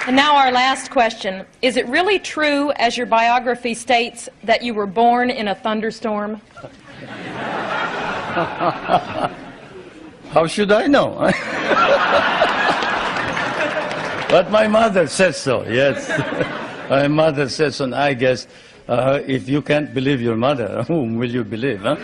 And now our last question. Is it really true, as your biography states, that you were born in a thunderstorm? How should I know? But my mother said so, yes. My mother said so, and I guess if you can't believe your mother, whom will you believe, huh?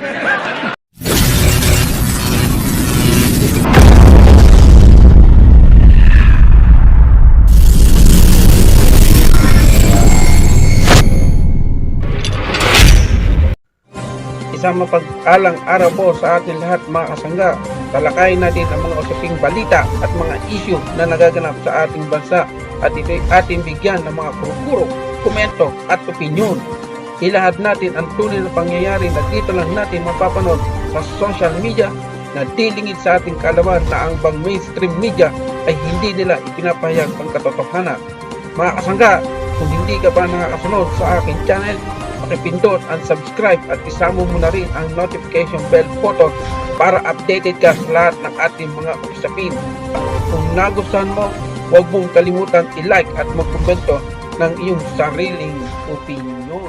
Isang mapag-alang araw po sa ating lahat mga kasangga. Talakayin natin ang mga usaping balita at mga isyu na nagaganap sa ating bansa at ito'y ating bigyan ng mga kuro-kuro, komento at opinyon. Ilahad natin ang tunay na pangyayari na dito lang natin mapapanood sa social media na dilingid sa ating kaalaman na ang bang mainstream media ay hindi nila ipinapahayag ang katotohanan. Mga kasangga, kung hindi ka pa nakakasunod sa aking channel, pakipindot ang subscribe at isama mo na rin ang notification bell button para updated ka sa lahat ng ating mga usapin. Kung nagustuhan mo, huwag mong kalimutan i-like at magkomento ng iyong sariling opinyon.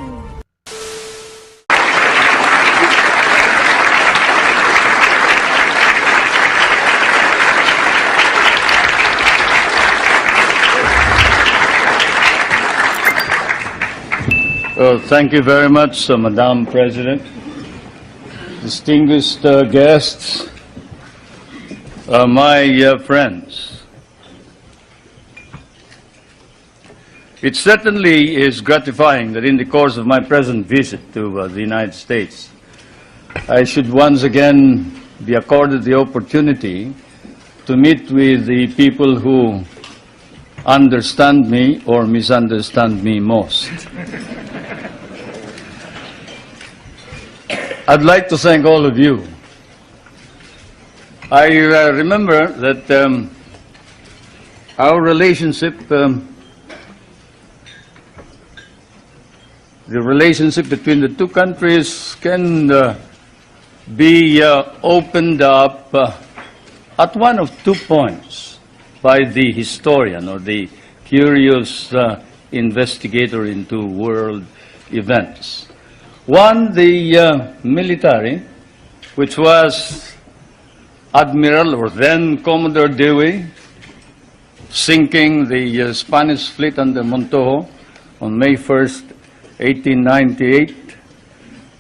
Well, thank you very much, Madam President. Distinguished guests, my friends. It certainly is gratifying that in the course of my present visit to the United States, I should once again be accorded the opportunity to meet with the people who understand me or misunderstand me most. I'd like to thank all of you. I remember that our relationship, the relationship between the two countries can be opened up at one of 2 points by the historian or the curious investigator into world events. One, the military, which was Admiral or then Commodore Dewey, sinking the Spanish fleet under Montojo on May 1st, 1898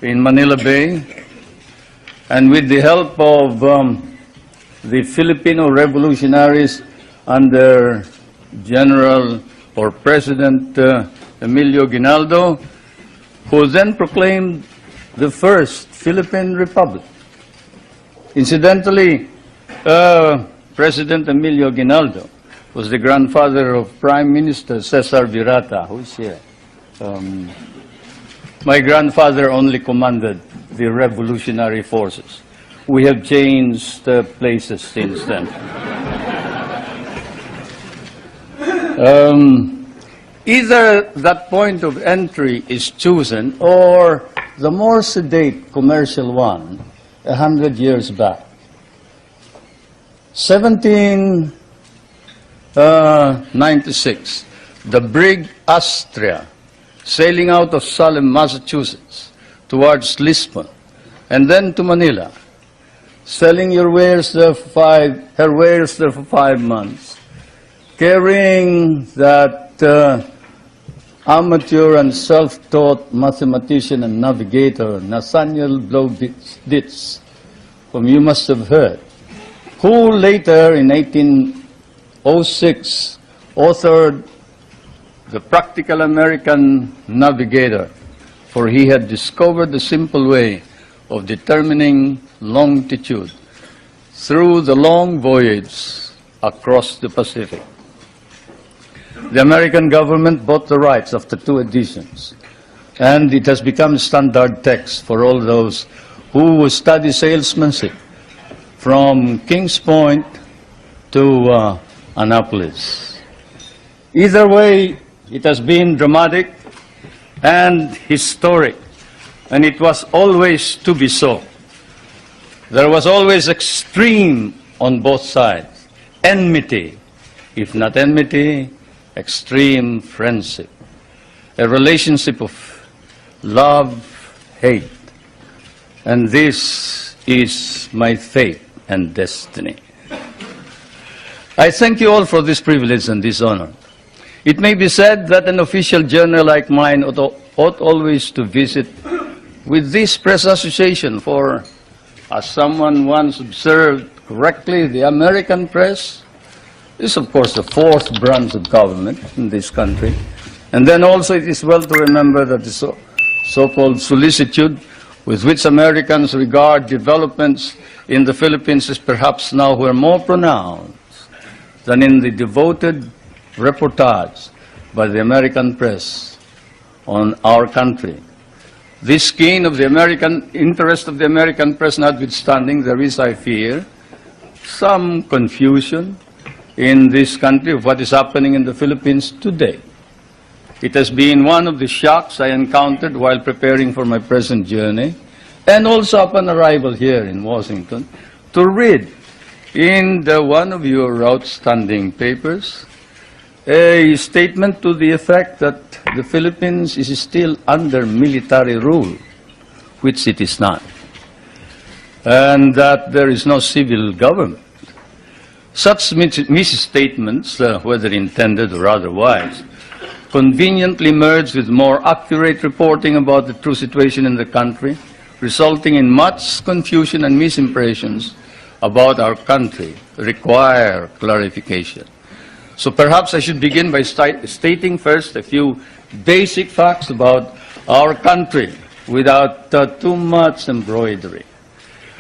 in Manila Bay, and with the help of the Filipino revolutionaries under General or President Emilio Aguinaldo, who then proclaimed the first Philippine Republic. Incidentally, President Emilio Aguinaldo was the grandfather of Prime Minister Cesar Virata, who is here. My grandfather only commanded the revolutionary forces. We have changed places since then. Either that point of entry is chosen or the more sedate commercial one 100 years back. 1796, the brig Astrea, sailing out of Salem, Massachusetts, towards Lisbon, and then to Manila, selling her wares there for 5 months, carrying that amateur and self-taught mathematician and navigator, Nathaniel Blow-Ditz, whom you must have heard, who later, in 1806, authored The Practical American Navigator, for he had discovered the simple way of determining longitude through the long voyage across the Pacific. The American government bought the rights after 2 editions, and it has become standard text for all those who study salesmanship from Kings Point to Annapolis. Either way, it has been dramatic and historic, and it was always to be so. There was always extreme on both sides, enmity, if not enmity, extreme friendship, a relationship of love, hate. And this is my fate and destiny. I thank you all for this privilege and this honor. It may be said that an official journal like mine ought always to visit with this press association, for, as someone once observed correctly, the American press is, of course, the fourth branch of government in this country. And then also it is well to remember that the so-called solicitude with which Americans regard developments in the Philippines is perhaps now more pronounced than in the devoted reportage by the American press on our country. This keen of the American interest of the American press notwithstanding, there is, I fear, some confusion in this country of what is happening in the Philippines today. It has been one of the shocks I encountered while preparing for my present journey, and also upon arrival here in Washington, to read in one of your outstanding papers a statement to the effect that the Philippines is still under military rule, which it is not, and that there is no civil government. Such misstatements, whether intended or otherwise, conveniently merged with more accurate reporting about the true situation in the country, resulting in much confusion and misimpressions about our country, require clarification. So perhaps I should begin by stating first a few basic facts about our country without too much embroidery.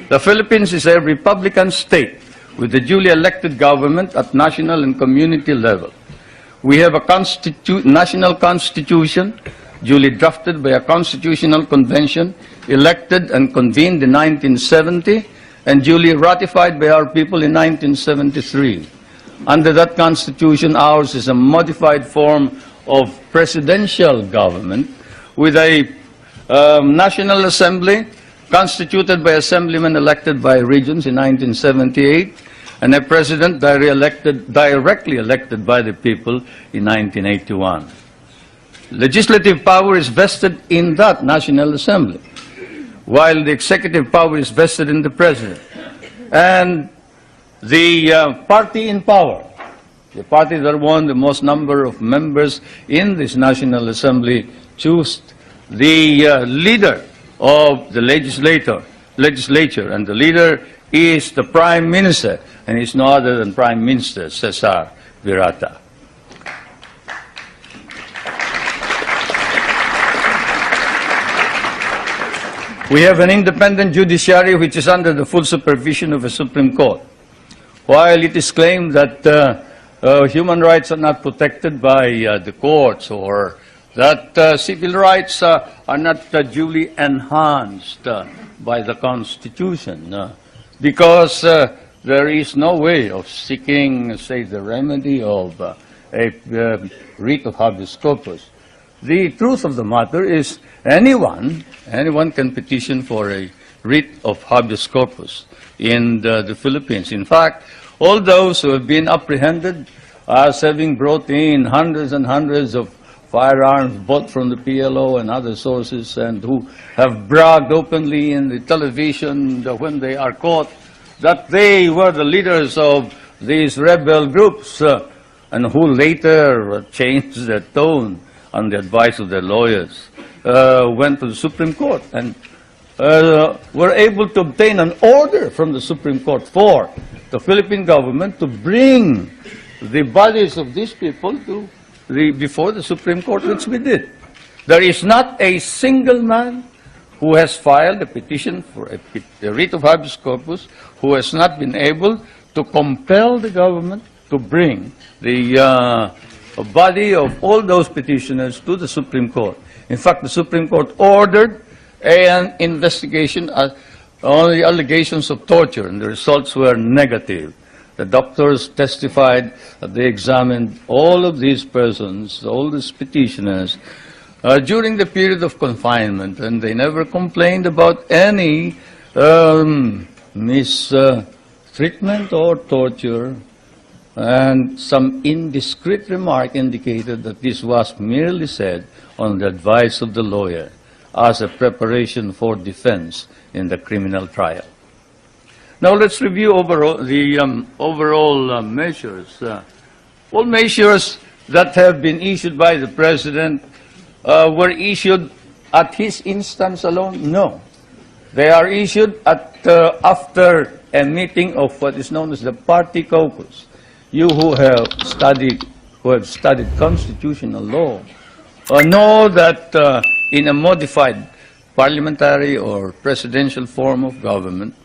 The Philippines is a republican state with a duly elected government at national and community level. We have a national constitution duly drafted by a constitutional convention elected and convened in 1970 and duly ratified by our people in 1973. Under that constitution, ours is a modified form of presidential government with a National Assembly constituted by assemblymen elected by regions in 1978 and a president directly elected by the people in 1981. Legislative power is vested in that National Assembly, while the executive power is vested in the president. And the party in power, the party that won the most number of members in this National Assembly, choose the leader of the legislature, and the leader is the Prime Minister, and he's no other than Prime Minister Cesar Virata. We have an independent judiciary which is under the full supervision of a Supreme Court. While it is claimed that human rights are not protected by the courts, or that civil rights are not duly enhanced by the Constitution, because there is no way of seeking, say, the remedy of a writ of habeas corpus. The truth of the matter is anyone can petition for a writ of habeas corpus in the Philippines. In fact, all those who have been apprehended as having brought in hundreds and hundreds of firearms bought from the PLO and other sources, and who have bragged openly in the television when they are caught that they were the leaders of these rebel groups, and who later changed their tone on the advice of their lawyers, went to the Supreme Court and were able to obtain an order from the Supreme Court for the Philippine government to bring the bodies of these people before the Supreme Court, which we did. There is not a single man who has filed a petition for a writ of habeas corpus who has not been able to compel the government to bring the body of all those petitioners to the Supreme Court. In fact, the Supreme Court ordered an investigation on the allegations of torture, and the results were negative. The doctors testified that they examined all of these persons, all these petitioners, during the period of confinement, and they never complained about any mistreatment or torture And some indiscreet remark indicated that this was merely said on the advice of the lawyer as a preparation for defense in the criminal trial. Now let's review the overall measures. All measures that have been issued by the President were issued at his instance alone? No. They are issued after a meeting of what is known as the party caucus. You who have studied constitutional law know that in a modified parliamentary or presidential form of government,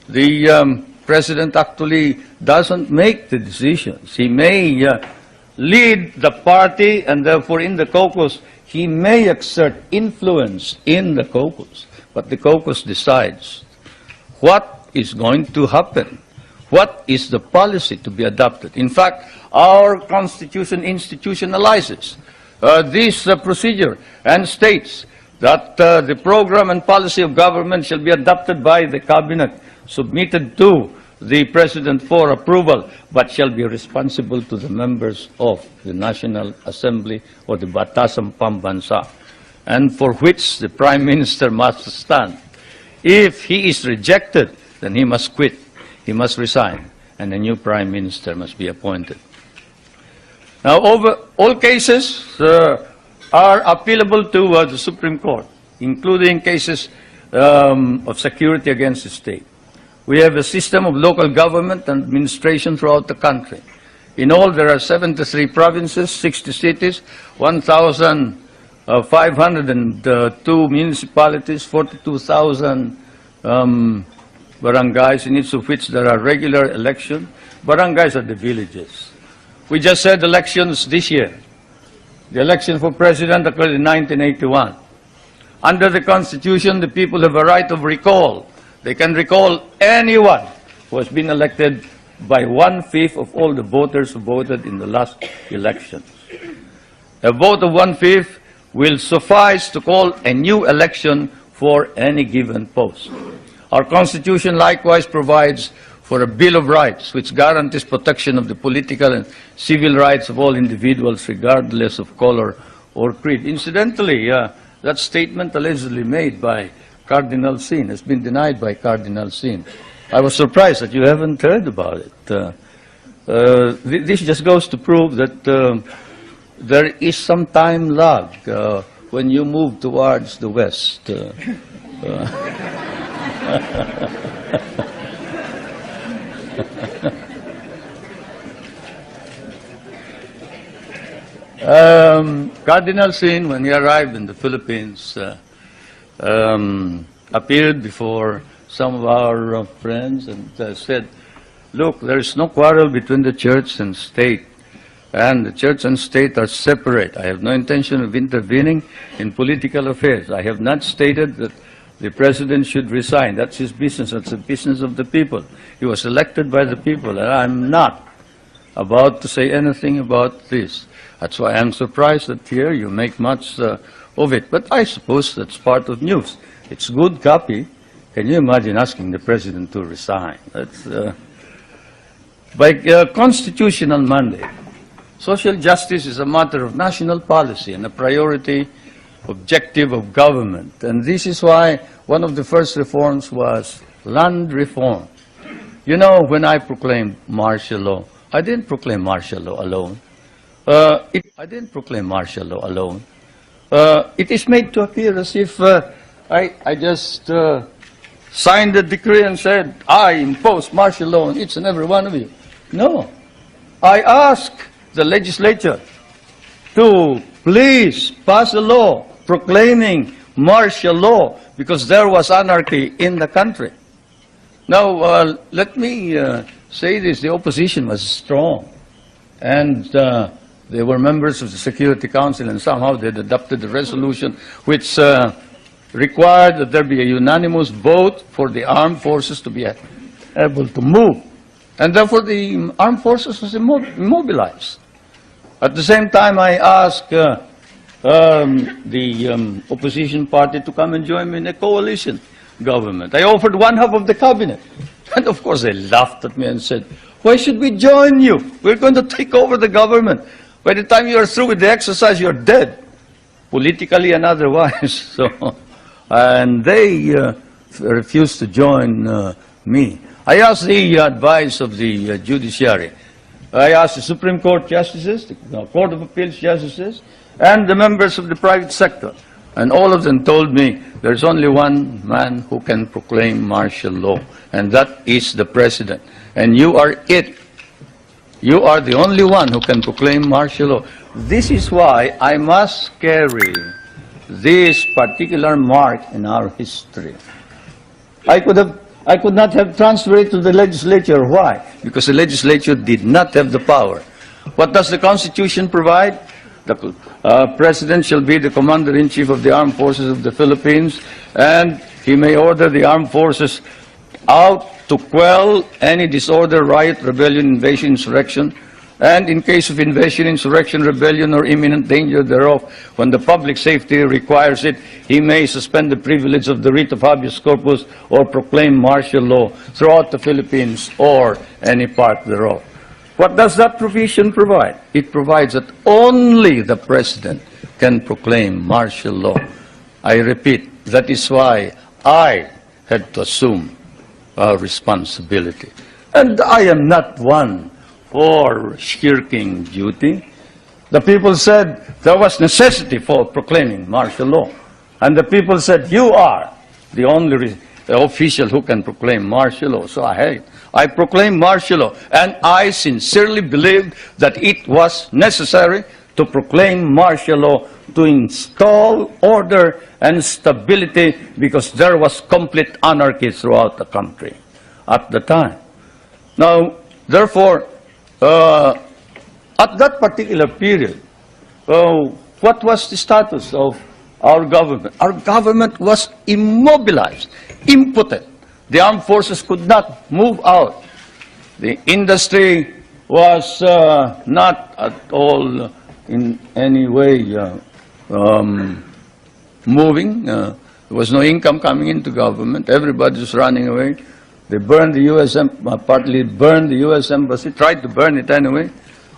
the President actually doesn't make the decisions. He may lead the party, and therefore in the caucus, he may exert influence in the caucus. But the caucus decides what is going to happen. What is the policy to be adopted? In fact, our Constitution institutionalizes this procedure and states that the program and policy of government shall be adopted by the Cabinet, submitted to the President for approval, but shall be responsible to the members of the National Assembly or the Batasang Pambansa, and for which the Prime Minister must stand. If he is rejected, then he must quit. He must resign, and a new Prime Minister must be appointed. Now, all cases are appealable to the Supreme Court, including cases of security against the state. We have a system of local government and administration throughout the country. In all, there are 73 provinces, 60 cities, 1,502 municipalities, 42,000 barangays, in each of which there are regular elections. Barangays are the villages. We just had elections this year. The election for president occurred in 1981. Under the Constitution, the people have a right of recall. They can recall anyone who has been elected by 1/5 of all the voters who voted in the last elections. A vote of 1/5 will suffice to call a new election for any given post. Our Constitution likewise provides for a Bill of Rights, which guarantees protection of the political and civil rights of all individuals, regardless of color or creed. Incidentally, that statement allegedly made by Cardinal Sin has been denied by Cardinal Sin. I was surprised that you haven't heard about it. This just goes to prove that there is some time lag when you move towards the West. Cardinal Sin, when he arrived in the Philippines, appeared before some of our friends and said, look, there is no quarrel between the church and state, and the church and state are separate. I have no intention of intervening in political affairs. I have not stated that the president should resign. That's his business. That's the business of the people. He was elected by the people, and I'm not about to say anything about this. That's why I'm surprised that here you make much of it. But I suppose that's part of news. It's good copy. Can you imagine asking the president to resign? That's, by constitutional mandate, social justice is a matter of national policy and a priority objective of government. And this is why one of the first reforms was land reform. You know, when I proclaimed martial law, I didn't proclaim martial law alone. I didn't proclaim martial law alone. It is made to appear as if I just signed the decree and said, I impose martial law on each and every one of you. No. I asked the legislature to please pass a law proclaiming martial law because there was anarchy in the country. Now, let me say this. The opposition was strong. And they were members of the Security Council, and somehow they had adopted a resolution which required that there be a unanimous vote for the armed forces to be able to move. And therefore, the armed forces was immobilized. At the same time, I asked the opposition party to come and join me in a coalition government. I offered one half of the cabinet. And of course, they laughed at me and said, Why should we join you? We're going to take over the government. By the time you are through with the exercise, you're dead, politically and otherwise. So, and they refused to join me. I asked the advice of the judiciary. I asked the Supreme Court justices, the Court of Appeals justices, and the members of the private sector. And all of them told me there's only one man who can proclaim martial law, and that is the President. And you are it. You are the only one who can proclaim martial law. This is why I must carry this particular mark in our history. I could not have transferred it to the legislature. Why? Because the legislature did not have the power. What does the Constitution provide? The President shall be the Commander-in-Chief of the Armed Forces of the Philippines, and he may order the armed forces out to quell any disorder, riot, rebellion, invasion, insurrection, and in case of invasion, insurrection, rebellion, or imminent danger thereof, when the public safety requires it, he may suspend the privilege of the writ of habeas corpus or proclaim martial law throughout the Philippines or any part thereof. What does that provision provide? It provides that only the President can proclaim martial law. I repeat, that is why I had to assume responsibility. And I am not one for shirking duty. The people said there was necessity for proclaiming martial law. And the people said, you are the only official who can proclaim martial law. So I proclaimed martial law. And I sincerely believed that it was necessary to proclaim martial law to install order and stability, because there was complete anarchy throughout the country at the time. Now, therefore, at that particular period, what was the status of our government? Our government was immobilized, impotent. The armed forces could not move out. The industry was not at all in any way moving. There was no income coming into government. Everybody was running away. They burned the U.S. Partly burned the U.S. Embassy, tried to burn it anyway.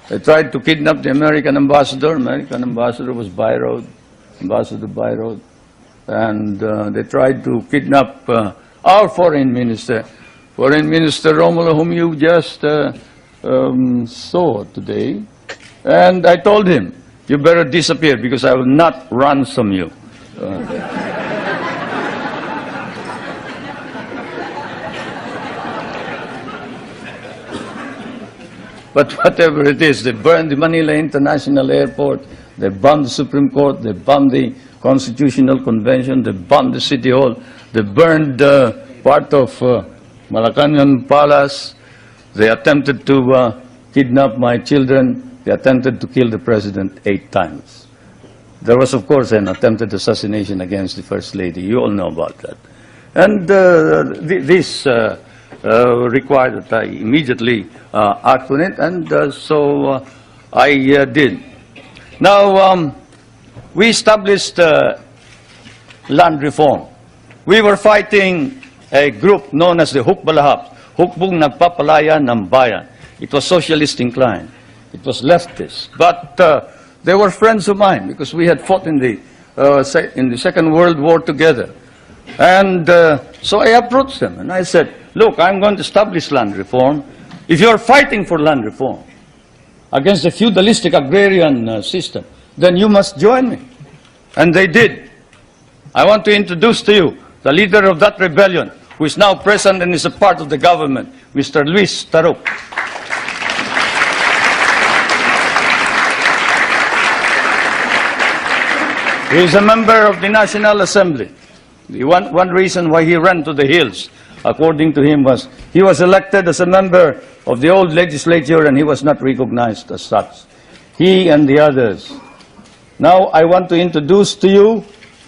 They tried to kidnap the American ambassador. American ambassador was Byroad, Ambassador Byroad. And they tried to kidnap our foreign minister, Romulo, whom you just saw today. And I told him, you better disappear because I will not ransom you. But whatever it is, they burned the Manila International Airport, they bombed the Supreme Court, they bombed the Constitutional Convention, they bombed the City Hall, they burned part of Malacanang Palace, they attempted to kidnap my children, they attempted to kill the President 8 times. There was, of course, an attempted assassination against the First Lady. You all know about that. And this required that I immediately act on it, and so I did. Now, we established land reform. We were fighting a group known as the Hukbalahap, Hukbong Nagpapalaya ng Bayan. It was socialist inclined. It was leftist. But they were friends of mine because we had fought in the Second World War together. And so I approached them and I said, look, I'm going to establish land reform. If you're fighting for land reform against the feudalistic agrarian system, then you must join me. And they did. I want to introduce to you the leader of that rebellion, who is now present and is a part of the government, Mr. Luis Taruk. He is a member of the National Assembly. One reason why he ran to the hills, according to him, was he was elected as a member of the old legislature and he was not recognized as such. He and the others. Now I want to introduce to you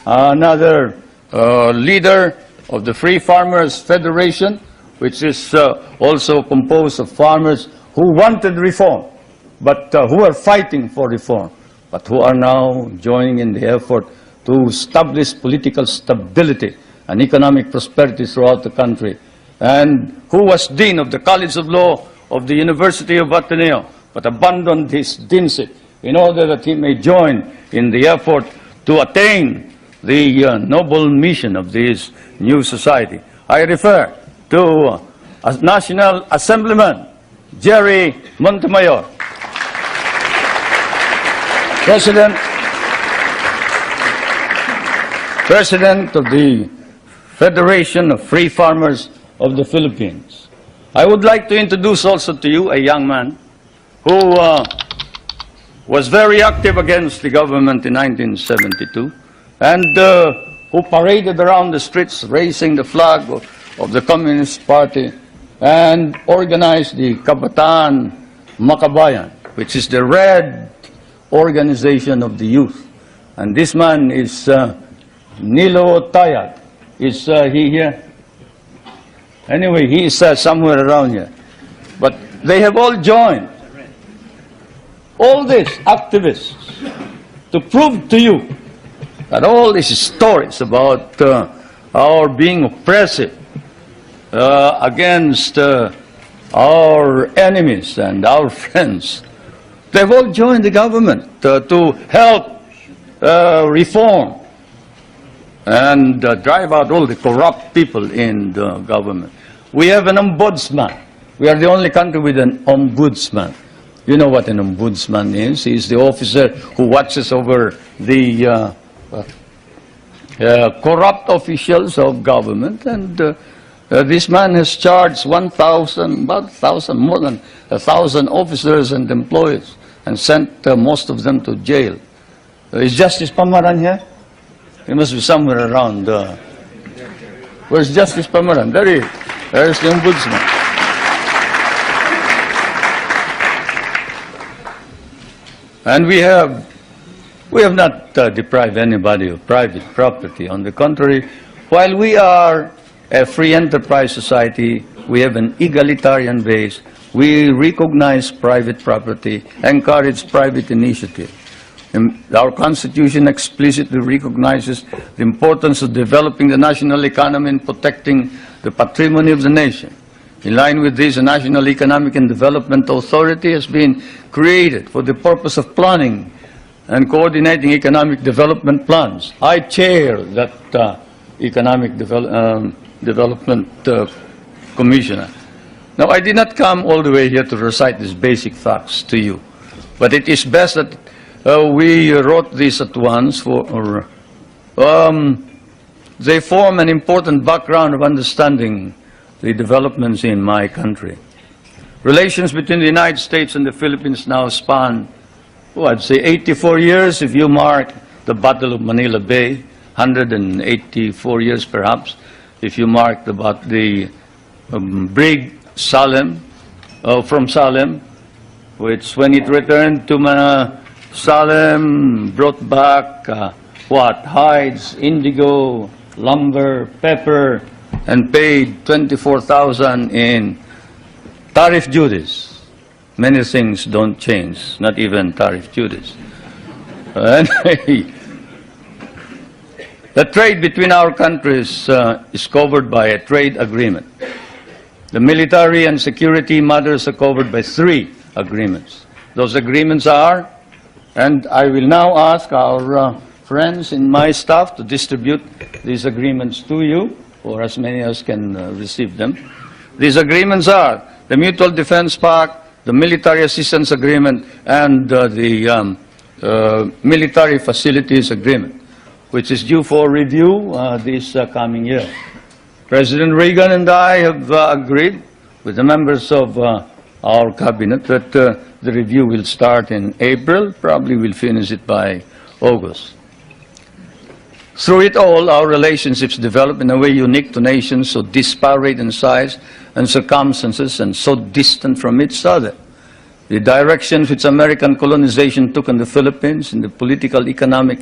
another leader of the Free Farmers Federation, which is also composed of farmers who wanted reform, but who are fighting for reform, but who are now joining in the effort to establish political stability and economic prosperity throughout the country, and who was Dean of the College of Law of the University of Ateneo, but abandoned his deanship in order that he may join in the effort to attain the noble mission of this new society. I refer to National Assemblyman Jerry Montemayor, President of the Federation of Free Farmers of the Philippines. I would like to introduce also to you a young man who was very active against the government in 1972 and who paraded around the streets raising the flag of the Communist Party and organized the Kabataan Makabayan, which is the red organization of the youth. And this man is Nilo Tayag. Is he here? Anyway, he is somewhere around here. But they have all joined, all these activists, to prove to you that all these stories about our being oppressive against our enemies and our friends, they've all joined the government to help reform and drive out all the corrupt people in the government. We have an ombudsman. We are the only country with an ombudsman. You know what an ombudsman is? He's the officer who watches over the corrupt officials of government, and this man has charged more than 1,000 officers and employees and sent most of them to jail. Is Justice Pamaran here? He must be somewhere around. Where's Justice Pamaran? There he is. There's the ombudsman. And we have not deprived anybody of private property. On the contrary, while we are a free enterprise society, we have an egalitarian base. We recognize private property, encourage private initiative. And our Constitution explicitly recognizes the importance of developing the national economy and protecting the patrimony of the nation. In line with this, a National Economic and Development Authority has been created for the purpose of planning and coordinating economic development plans. I chair that Economic Development Commissioner. Now, I did not come all the way here to recite these basic facts to you, but it is best that we wrote this at once, they form an important background of understanding the developments in my country. Relations between the United States and the Philippines now span, I'd say 84 years if you mark the Battle of Manila Bay, 184 years perhaps if you mark the brig Salem, from Salem, which when it returned to Salem brought back hides, indigo, lumber, pepper, and paid 24,000 in tariff duties. Many things don't change, not even tariff duties. Anyway, the trade between our countries is covered by a trade agreement. The military and security matters are covered by 3 agreements. Those agreements are, and I will now ask our friends in my staff to distribute these agreements to you, or as many as can receive them. These agreements are the Mutual Defense Pact, the Military Assistance Agreement, and the Military Facilities Agreement, which is due for review this coming year. President Reagan and I have agreed with the members of our cabinet that the review will start in April, probably we'll finish it by August. Through it all, our relationships develop in a way unique to nations so disparate in size and circumstances and so distant from each other. The directions which American colonization took on the Philippines in the political, economic,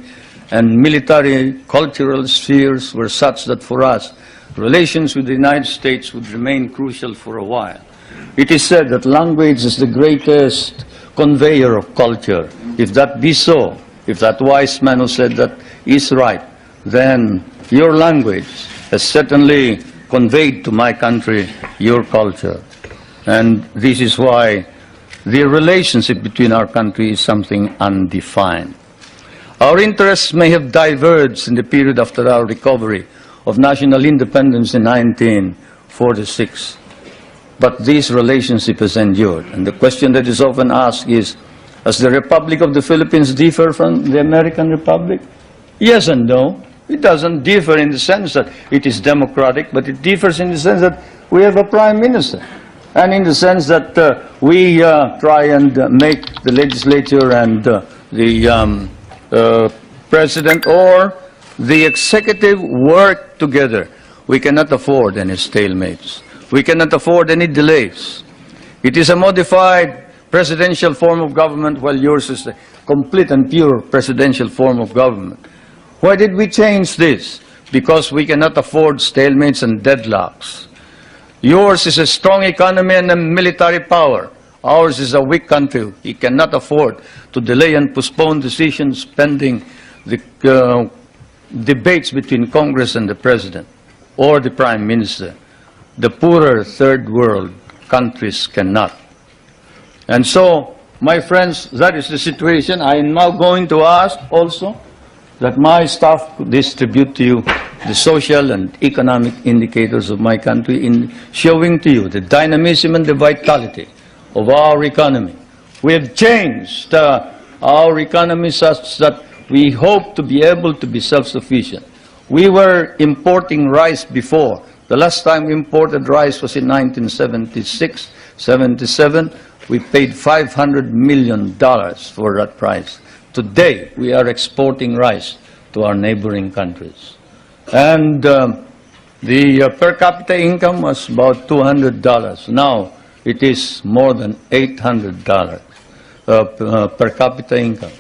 and military, cultural spheres were such that for us, relations with the United States would remain crucial for a while. It is said that language is the greatest conveyor of culture. If that be so, if that wise man who said that is right, then your language has certainly conveyed to my country your culture. And this is why the relationship between our countries is something undefined. Our interests may have diverged in the period after our recovery of national independence in 1946, but this relationship has endured. And the question that is often asked is, does the Republic of the Philippines differ from the American Republic? Yes and no. It doesn't differ in the sense that it is democratic, but it differs in the sense that we have a prime minister, and in the sense that we try and make the legislature and the president or the executive work together. We cannot afford any stalemates. We cannot afford any delays. It is a modified presidential form of government, while yours is a complete and pure presidential form of government. Why did we change this? Because we cannot afford stalemates and deadlocks. Yours is a strong economy and a military power. Ours is a weak country. We cannot afford to delay and postpone decisions pending the debates between Congress and the President or the Prime Minister. The poorer third world countries cannot. And so, my friends, that is the situation. I am now going to ask also that my staff distribute to you the social and economic indicators of my country in showing to you the dynamism and the vitality of our economy. We have changed our economy such that we hope to be able to be self-sufficient. We were importing rice before. The last time we imported rice was in 1976, 77. We paid $500 million for that price. Today, we are exporting rice to our neighboring countries. And the per capita income was about $200. Now, it is more than $800 per capita income.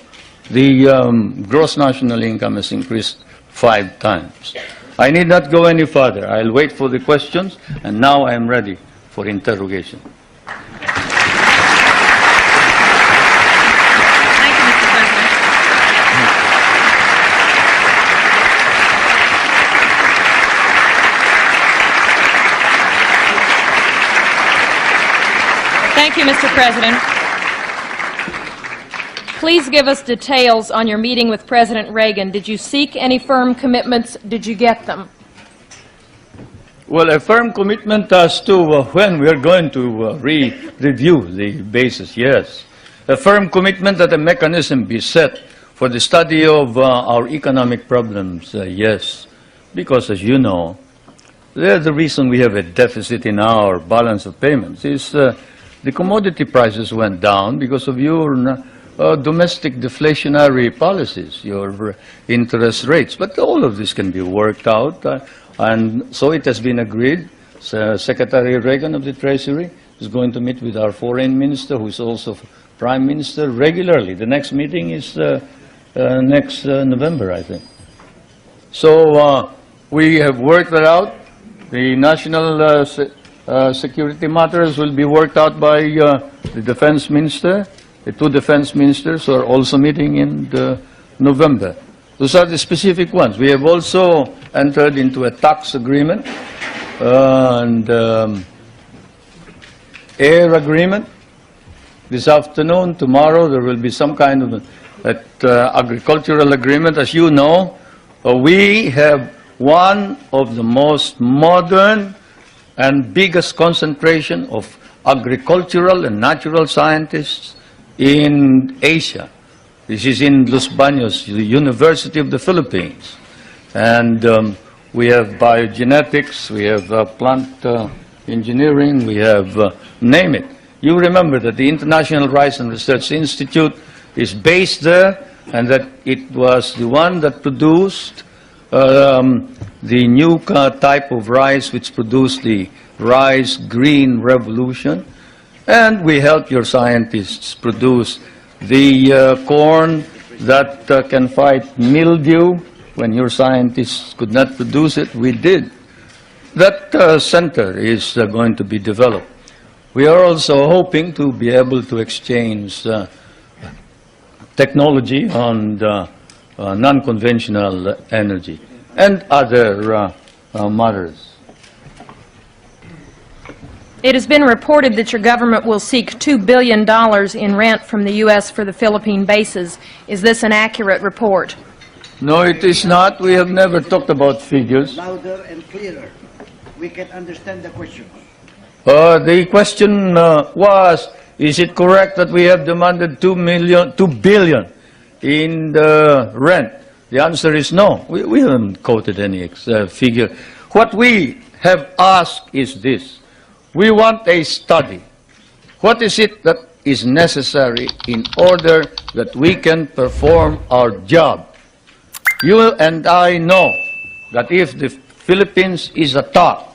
The gross national income has increased 5 times. I need not go any further. I'll wait for the questions, and now I am ready for interrogation. Thank you, Mr. President. Please give us details on your meeting with President Reagan. Did you seek any firm commitments? Did you get them? Well, a firm commitment as to when we are going to review the basis, yes. A firm commitment that a mechanism be set for the study of our economic problems, yes. Because, as you know, the reason we have a deficit in our balance of payments is the commodity prices went down because of your domestic deflationary policies, your interest rates. But all of this can be worked out, and so it has been agreed. Secretary Reagan of the Treasury is going to meet with our foreign minister, who is also Prime Minister, regularly. The next meeting is next November, I think. So we have worked that out. The national security matters will be worked out by the defense minister. The 2 defense ministers are also meeting in November. Those are the specific ones. We have also entered into a tax agreement and air agreement. This afternoon, tomorrow, there will be some kind of agricultural agreement. As you know, we have one of the most modern and biggest concentration of agricultural and natural scientists in Asia. This is in Los Baños, the University of the Philippines. And we have biogenetics, we have plant engineering, we have, name it. You remember that the International Rice and Research Institute is based there, and that it was the one that produced the new type of rice which produced the rice green revolution. And we help your scientists produce the corn that can fight mildew. When your scientists could not produce it, we did. That center is going to be developed. We are also hoping to be able to exchange technology on non-conventional energy and other matters. It has been reported that your government will seek $2 billion in rent from the U.S. for the Philippine bases. Is this an accurate report? No, it is not. We have never talked about figures. Louder and clearer. We can understand the question. The question was, is it correct that we have demanded $2 billion in the rent? The answer is no. We haven't quoted any figure. What we have asked is this. We want a study. What is it that is necessary in order that we can perform our job? You and I know that if the Philippines is attacked,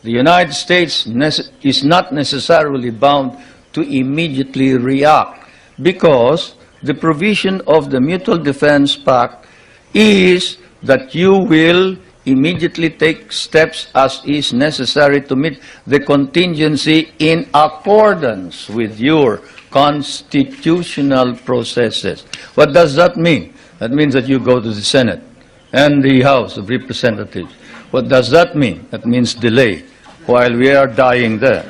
the United States is not necessarily bound to immediately react, because the provision of the Mutual Defense Pact is that you will immediately take steps as is necessary to meet the contingency in accordance with your constitutional processes. What does that mean? That means that you go to the Senate and the House of Representatives. What does that mean? That means delay while we are dying there.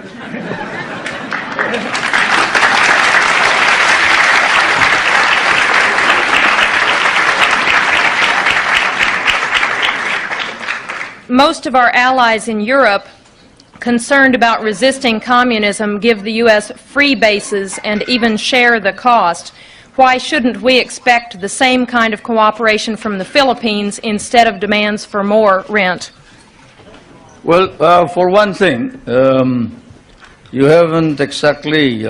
Most of our allies in Europe, concerned about resisting communism, give the U.S. free bases and even share the cost. Why shouldn't we expect the same kind of cooperation from the Philippines instead of demands for more rent? Well, for one thing, you haven't exactly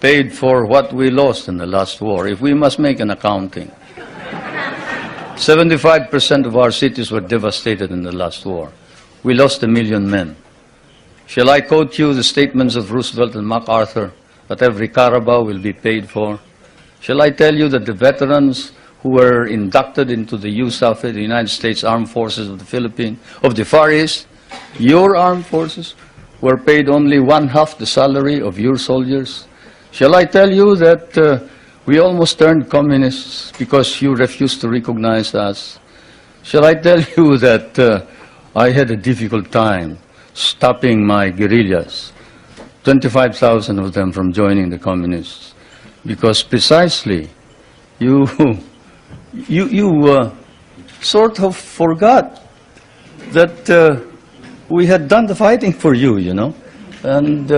paid for what we lost in the last war. If we must make an accounting, 75% of our cities were devastated in the last war. We lost 1 million men. Shall I quote you the statements of Roosevelt and MacArthur that every Carabao will be paid for? Shall I tell you that the veterans who were inducted into the USAF, the United States Armed Forces of the Philippines, of the Far East, your armed forces, were paid only 1/2 the salary of your soldiers? Shall I tell you that we almost turned communists because you refused to recognize us? Shall I tell you that I had a difficult time stopping my guerrillas, 25,000 of them from joining the communists, because precisely you sort of forgot that we had done the fighting for you, you know, and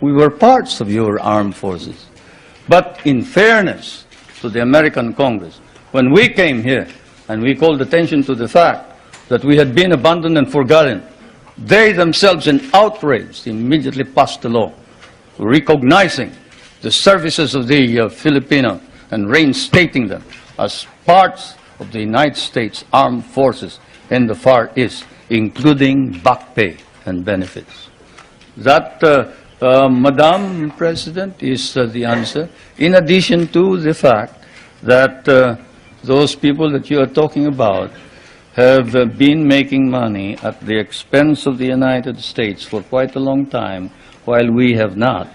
we were parts of your armed forces. But in fairness to the American Congress, when we came here and we called attention to the fact that we had been abandoned and forgotten, they themselves, in outrage, immediately passed a law recognizing the services of the Filipino and reinstating them as parts of the United States Armed Forces in the Far East, including back pay and benefits. That, Madam President, is the answer, in addition to the fact that those people that you are talking about have been making money at the expense of the United States for quite a long time, while we have not.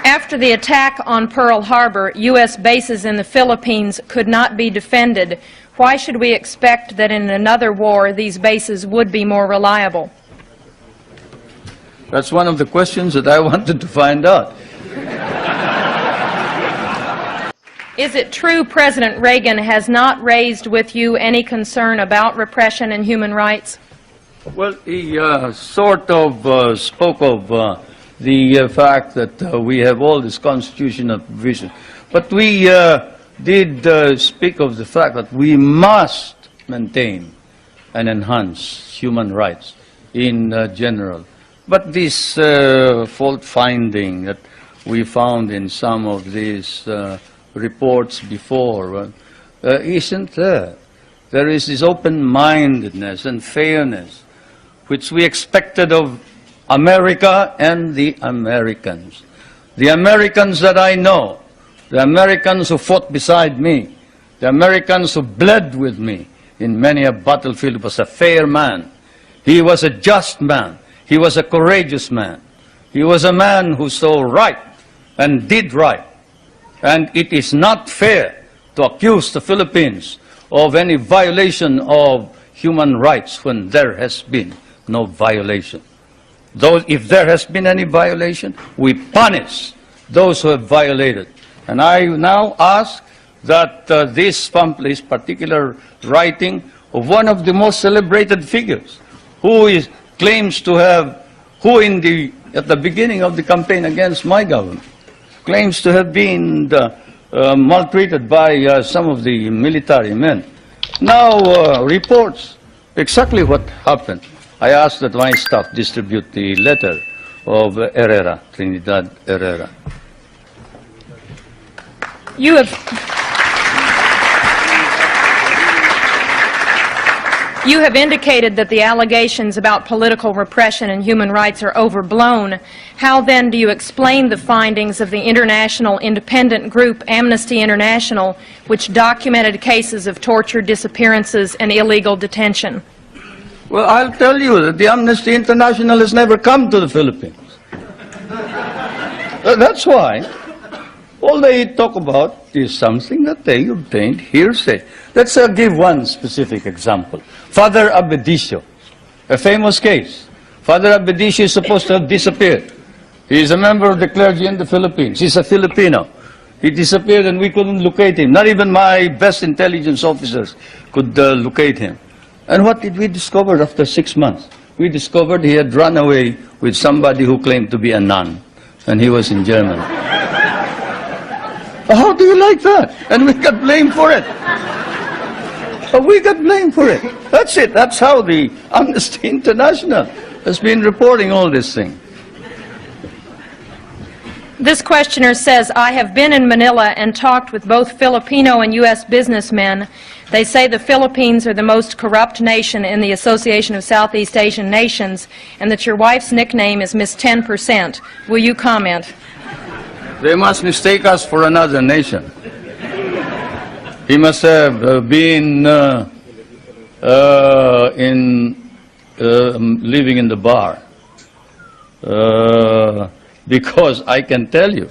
After the attack on Pearl Harbor, U.S. bases in the Philippines could not be defended. Why should we expect that in another war these bases would be more reliable? That's one of the questions that I wanted to find out. Is it true President Reagan has not raised with you any concern about repression and human rights? Well, he sort of spoke of the fact that we have all this constitutional provision. But we did speak of the fact that we must maintain and enhance human rights in general. But this fault finding that we found in some of these reports before isn't there. There is this open-mindedness and fairness which we expected of America and the Americans. The Americans that I know, the Americans who fought beside me, the Americans who bled with me in many a battlefield, was a fair man. He was a just man. He was a courageous man. He was a man who saw right and did right. And it is not fair to accuse the Philippines of any violation of human rights when there has been no violation. If there has been any violation, we punish those who have violated. And I now ask that this particular writing of one of the most celebrated figures, who claims to have, at the beginning of the campaign against my government, claims to have been maltreated by some of the military men, now reports exactly what happened. I ask that my staff distribute the letter of Herrera, Trinidad Herrera. You have indicated that the allegations about political repression and human rights are overblown. How then do you explain the findings of the international independent group Amnesty International, which documented cases of torture, disappearances, and illegal detention? Well, I'll tell you that the Amnesty International has never come to the Philippines. That's why all they talk about is something that they obtained hearsay. Let's give one specific example. Father Abedicio, a famous case. Father Abedicio is supposed to have disappeared. He is a member of the clergy in the Philippines. He's a Filipino. He disappeared and we couldn't locate him. Not even my best intelligence officers could locate him. And what did we discover after 6 months? We discovered he had run away with somebody who claimed to be a nun, and he was in Germany. How do you like that? And we got blamed for it. We got blamed for it. That's it. That's how the Amnesty International has been reporting all this thing. This questioner says, I have been in Manila and talked with both Filipino and U.S. businessmen. They say the Philippines are the most corrupt nation in the Association of Southeast Asian Nations, and that your wife's nickname is Miss 10%. Will you comment? They must mistake us for another nation. He must have been living in the bar. Because I can tell you,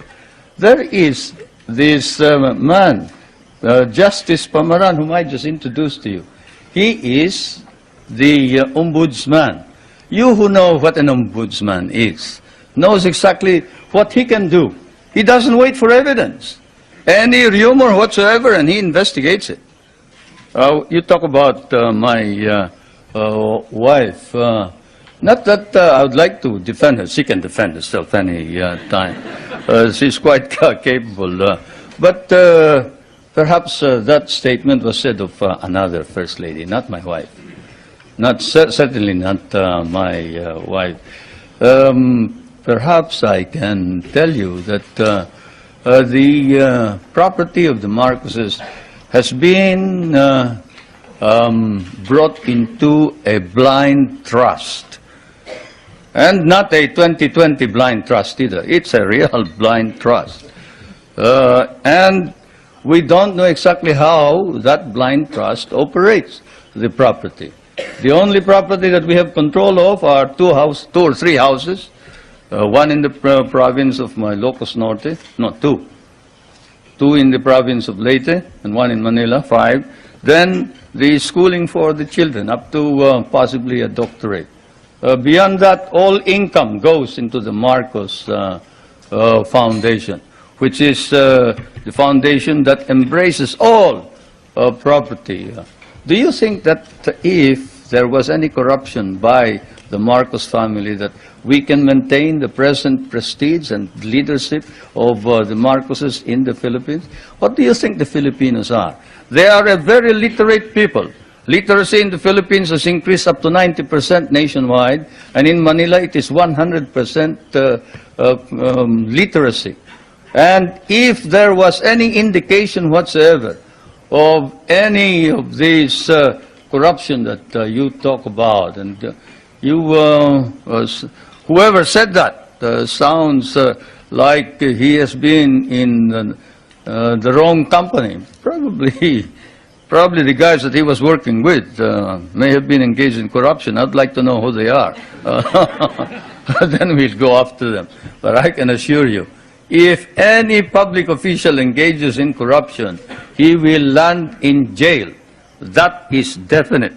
there is this man, Justice Pamaran, whom I just introduced to you. He is the ombudsman. You who know what an ombudsman is, knows exactly what he can do. He doesn't wait for evidence, any rumor whatsoever, and he investigates it. You talk about my wife. Not that I would like to defend her. She can defend herself any time. She's quite capable. But perhaps that statement was said of another First Lady, not my wife. Certainly not my wife. Perhaps I can tell you that the property of the Marcoses has been brought into a blind trust. And not a 2020 blind trust either. It's a real blind trust. And we don't know exactly how that blind trust operates the property. The only property that we have control of are two or three houses. One in the province of my Ilocos Norte. No, two. Two in the province of Leyte and one in Manila, 5. Then the schooling for the children up to possibly a doctorate. Beyond that, all income goes into the Marcos Foundation, which is the foundation that embraces all property. Do you think that if there was any corruption by the Marcos family, that we can maintain the present prestige and leadership of the Marcoses in the Philippines? What do you think the Filipinos are? They are a very literate people. Literacy in the Philippines has increased up to 90% nationwide, and in Manila it is 100% literacy. And if there was any indication whatsoever of any of these corruption that you talk about, and whoever said that sounds like he has been in the wrong company. Probably the guys that he was working with may have been engaged in corruption. I'd like to know who they are. Then we'll go after them. But I can assure you, if any public official engages in corruption, he will land in jail. That is definite.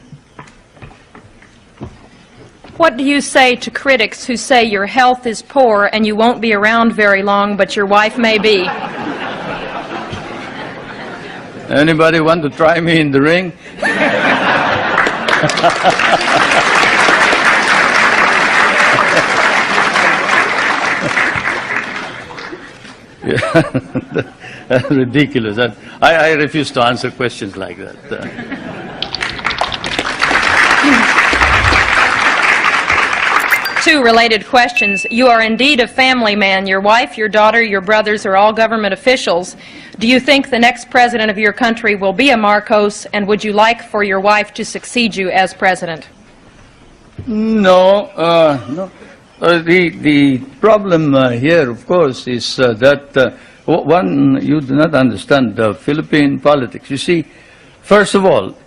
What do you say to critics who say your health is poor and you won't be around very long, but your wife may be? Anybody want to try me in the ring? That's ridiculous. I refuse to answer questions like that. Two related questions. You are indeed a family man. Your wife, your daughter, your brothers are all government officials. Do you think the next president of your country will be a Marcos, and would you like for your wife to succeed you as president? No, no. The problem here, of course, is that one, you do not understand Philippine politics. You see, first of all,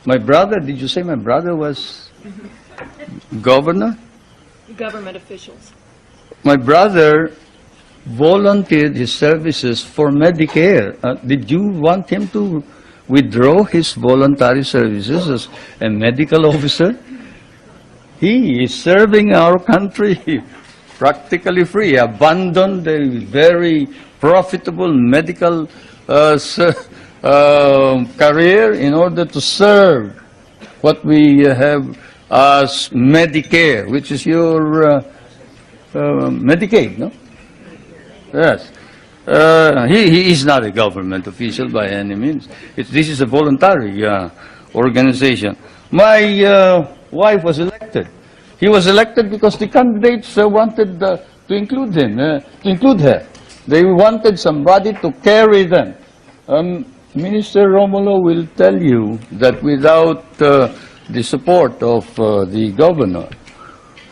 my brother, did you say my brother was governor? Government officials. My brother volunteered his services for Medicare. Did you want him to withdraw his voluntary services as a medical officer? He is serving our country practically free, abandoned a very profitable medical career in order to serve what we have as Medicare, which is your Medicaid, no? Yes. He is not a government official by any means. This is a voluntary organization. My wife was elected. He was elected because the candidates wanted to include him, to include her. They wanted somebody to carry them. Minister Romulo will tell you that without the support of the governor,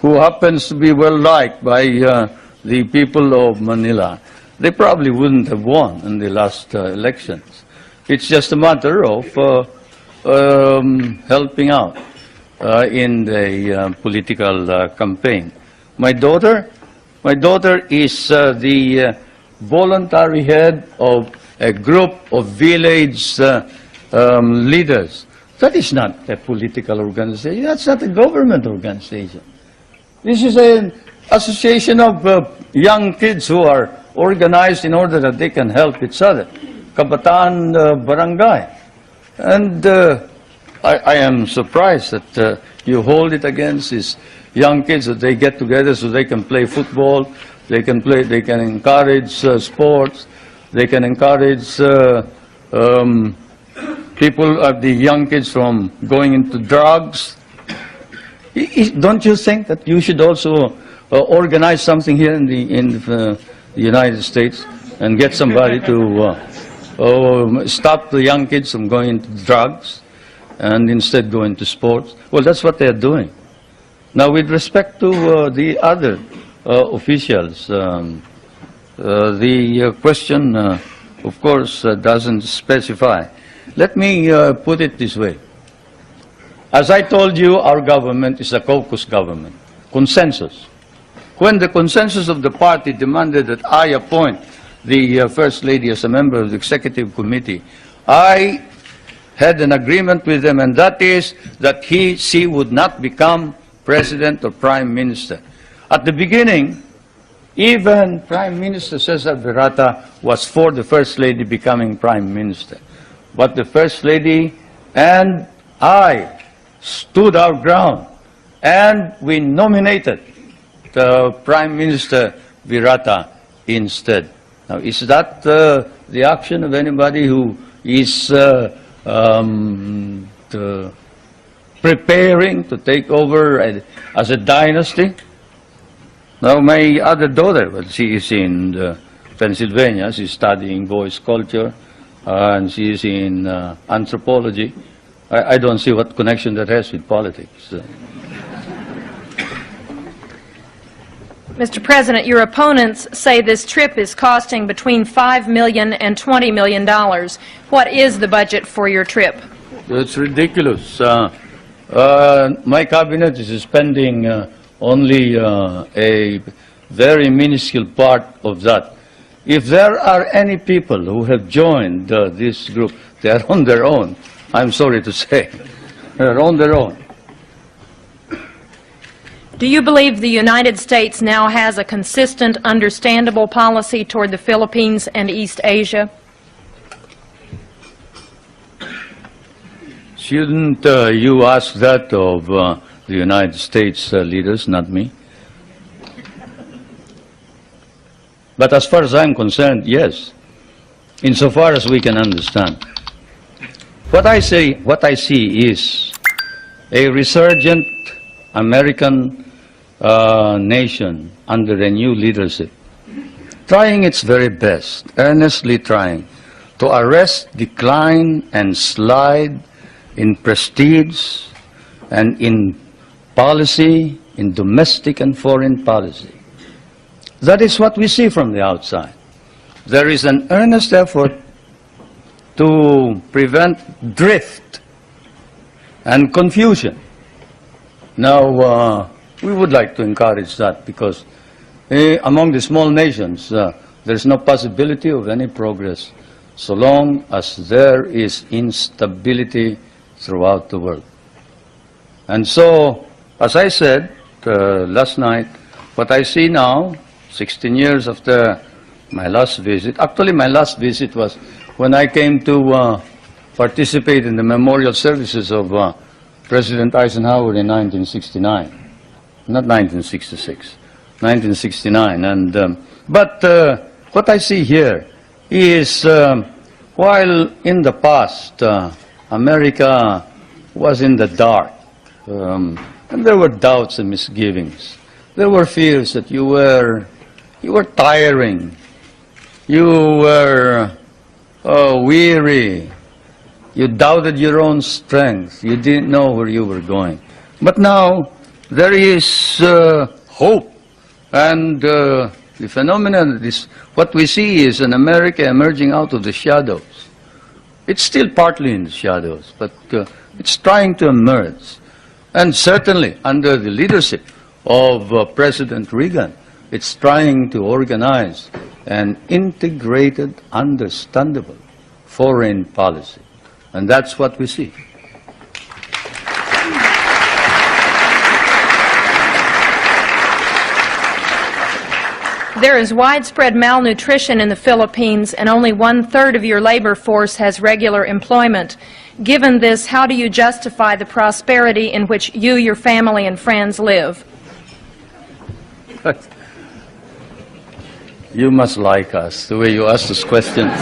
who happens to be well liked by the people of Manila, they probably wouldn't have won in the last elections. It's just a matter of helping out in the political campaign. My daughter is the voluntary head of a group of village leaders. That is not a political organization. That's not a government organization. This is an association of young kids who are organized in order that they can help each other. Kabataan Barangay. And I am surprised that you hold it against these young kids, that they get together so they can play football, they can encourage sports, they can encourage the young kids from going into drugs. Don't you think that you should also organize something here in the United States and get somebody to stop the young kids from going into drugs and instead go into sports? Well, that's what they're doing. Now, with respect to the other officials, the question, of course, doesn't specify. Let me put it this way. As I told you, our government is a caucus government, consensus. When the consensus of the party demanded that I appoint the First Lady as a member of the Executive Committee, I had an agreement with them, and that is that she would not become President or Prime Minister. At the beginning, even Prime Minister Cesar Virata was for the First Lady becoming Prime Minister. But the First Lady and I stood our ground, and we nominated the Prime Minister Virata instead. Now, is that the action of anybody who is preparing to take over as a dynasty? Now, my other daughter, well, she is in Pennsylvania. She's studying voice culture, and she is in anthropology. I don't see what connection that has with politics. Mr. President, your opponents say this trip is costing between $5 million and $20 million. What is the budget for your trip? It's ridiculous. My cabinet is spending only a very minuscule part of that. If there are any people who have joined this group, they are on their own. I'm sorry to say. They are on their own. Do you believe the United States now has a consistent, understandable policy toward the Philippines and East Asia? Shouldn't you ask that of the United States leaders, not me? But as far as I'm concerned, yes, insofar as we can understand. What I see is a resurgent American nation under a new leadership, trying its very best, earnestly trying to arrest decline and slide in prestige and in policy, in domestic and foreign policy. That is what we see from the outside. There is an earnest effort to prevent drift and confusion. Now, we would like to encourage that because among the small nations, there's no possibility of any progress so long as there is instability throughout the world. And so, as I said last night, what I see now, 16 years after my last visit, actually my last visit was when I came to participate in the memorial services of President Eisenhower in 1969, not 1966, 1969. And but what I see here is while in the past America was in the dark, and there were doubts and misgivings. There were fears that you were tiring, you were weary, you doubted your own strength, you didn't know where you were going. But now there is hope, and the phenomenon, what we see is an America emerging out of the shadows. It's still partly in the shadows, but it's trying to emerge. And certainly under the leadership of President Reagan, it's trying to organize an integrated, understandable foreign policy. And that's what we see. There is widespread malnutrition in the Philippines, and only 1/3 of your labor force has regular employment. Given this, how do you justify the prosperity in which you, your family, and friends live? You must like us, the way you ask those questions.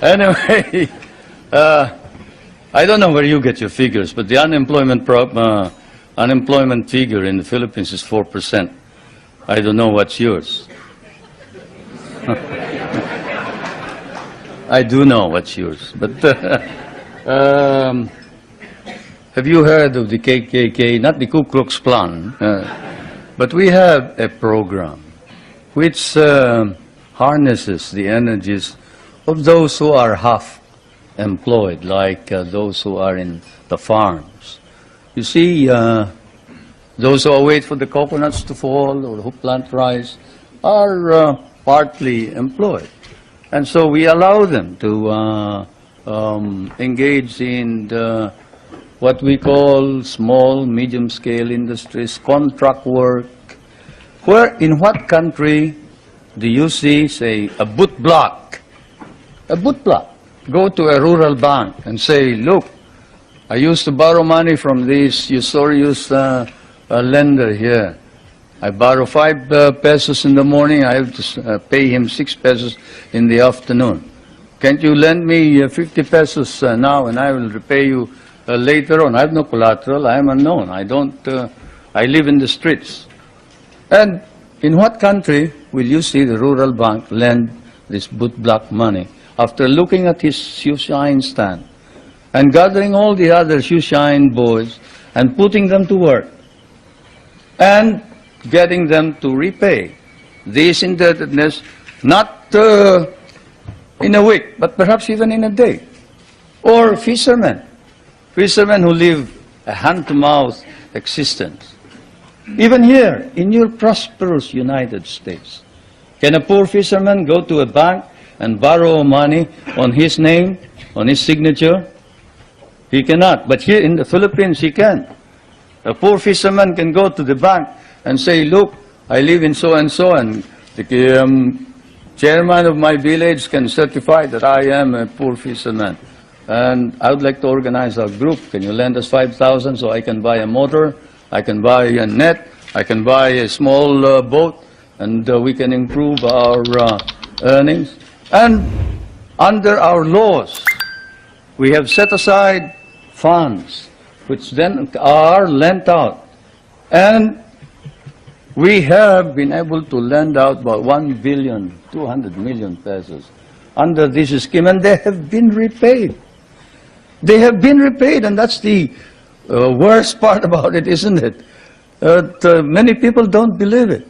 Anyway, I don't know where you get your figures, but the unemployment figure in the Philippines is 4%. I don't know what's yours. I do know what's yours, but have you heard of the KKK, not the Ku Klux Klan, but we have a program which harnesses the energies of those who are half employed, like those who are in the farms. You see, those who wait for the coconuts to fall or who plant rice are partly employed. And so we allow them to engage in what we call small, medium-scale industries, contract work. In what country do you see, say, a boot block? A boot block. Go to a rural bank and say, look, I used to borrow money from this usurious lender here. I borrow 5 pesos in the morning, I have to pay him 6 pesos in the afternoon. Can't you lend me 50 pesos now and I will repay you later on? I have no collateral, I am unknown, I live in the streets. And in what country will you see the rural bank lend this boot block money after looking at his shoe shine stand and gathering all the other shoe shine boys and putting them to work and getting them to repay this indebtedness, not in a week, but perhaps even in a day? Or fishermen Fishermen who live a hand-to-mouth existence. Even here, in your prosperous United States, can a poor fisherman go to a bank and borrow money on his name, on his signature? He cannot. But here in the Philippines, he can. A poor fisherman can go to the bank and say, look, I live in so-and-so, and the chairman of my village can certify that I am a poor fisherman. And I would like to organize a group. Can you lend us 5,000 so I can buy a motor, I can buy a net, I can buy a small boat, and we can improve our earnings. And under our laws, we have set aside funds which then are lent out. And we have been able to lend out about 1,200,000,000 pesos under this scheme, and they have been repaid. They have been repaid, and that's the worst part about it, isn't it? Many people don't believe it,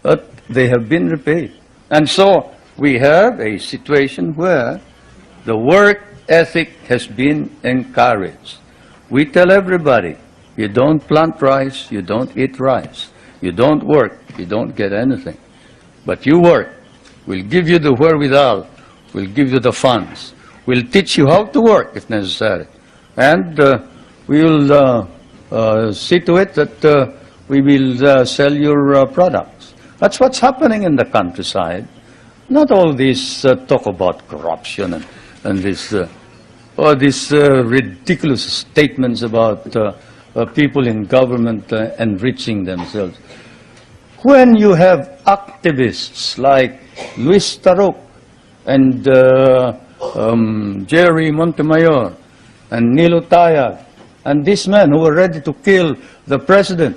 but they have been repaid. And so we have a situation where the work ethic has been encouraged. We tell everybody, you don't plant rice, you don't eat rice. You don't work, you don't get anything. But you work. We'll give you the wherewithal. We'll give you the funds. We'll teach you how to work if necessary. And we'll see to it that we will sell your products. That's what's happening in the countryside. Not all this talk about corruption and this ridiculous statements about people in government enriching themselves. When you have activists like Luis Taruk and Jerry Montemayor and Nilo Tayag and these men who were ready to kill the president,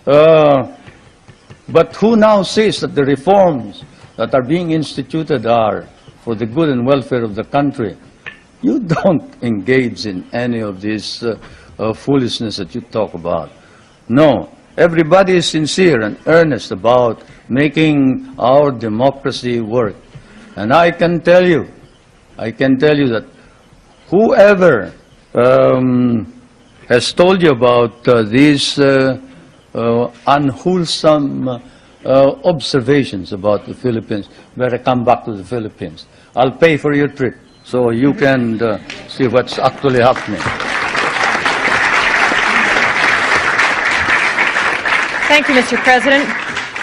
but who now says that the reforms that are being instituted are for the good and welfare of the country, you don't engage in any of this foolishness that you talk about. No, everybody is sincere and earnest about making our democracy work. And I can tell you that whoever has told you about these unwholesome observations about the Philippines, better come back to the Philippines. I'll pay for your trip so you can see what's actually happening. Thank you, Mr. President.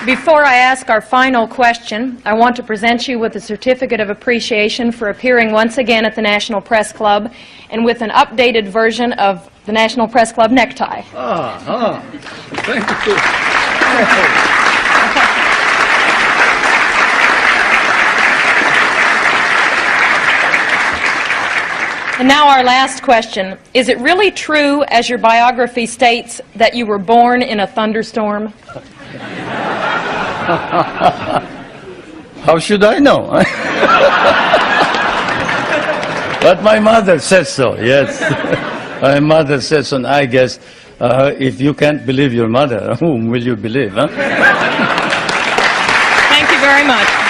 Before I ask our final question, I want to present you with a certificate of appreciation for appearing once again at the National Press Club and with an updated version of the National Press Club necktie. Thank you. And now our last question. Is it really true, as your biography states, that you were born in a thunderstorm? How should I know? But my mother says so, yes. My mother says so, and I guess if you can't believe your mother, whom will you believe? Huh? Thank you very much.